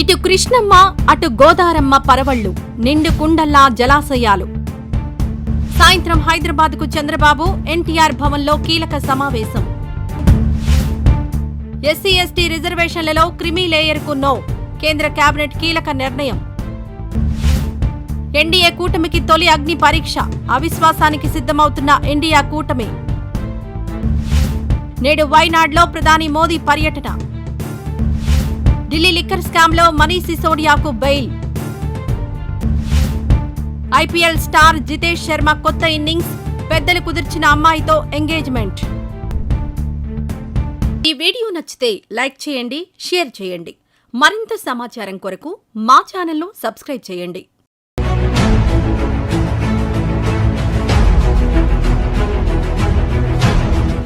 ఇటు కృష్ణమ్మ అటు గోదారమ్మ పరవళ్లు, నిండు కుండల్లా జలాశయాలు. సాయంత్రం హైదరాబాద్కు చంద్రబాబు, ఎన్టీఆర్ భవన్లో కీలక సమావేశం. ఎస్సీ ఎస్టీ రిజర్వేషన్లలో క్రిమీ లేయర్కు నో, కేంద్ర కేబినెట్ కీలక నిర్ణయం. ఎన్డీఏ కూటమికి తొలి అగ్ని పరీక్ష, అవిశ్వాసానికి సిద్ధమవుతున్న ఎన్డీఏ కూటమి. నేడు వైనాడ్లో ప్రధాని మోదీ పర్యటన. ఢిల్లీ లిక్కర్ స్కామ్లో మనీష్ సిసోడియాకు బెయిల్. ఐపీఎల్ స్టార్ జితేష్ శర్మ కొత్త ఇన్నింగ్స్, పెద్దలు కుదిర్చిన అమ్మాయితో ఎంగేజ్మెంట్. ఈ వీడియో నచ్చితే లైక్ చేయండి, షేర్ చేయండి. మరింత సమాచారం కొరకు మా ఛానల్ను సబ్స్క్రైబ్ చేయండి.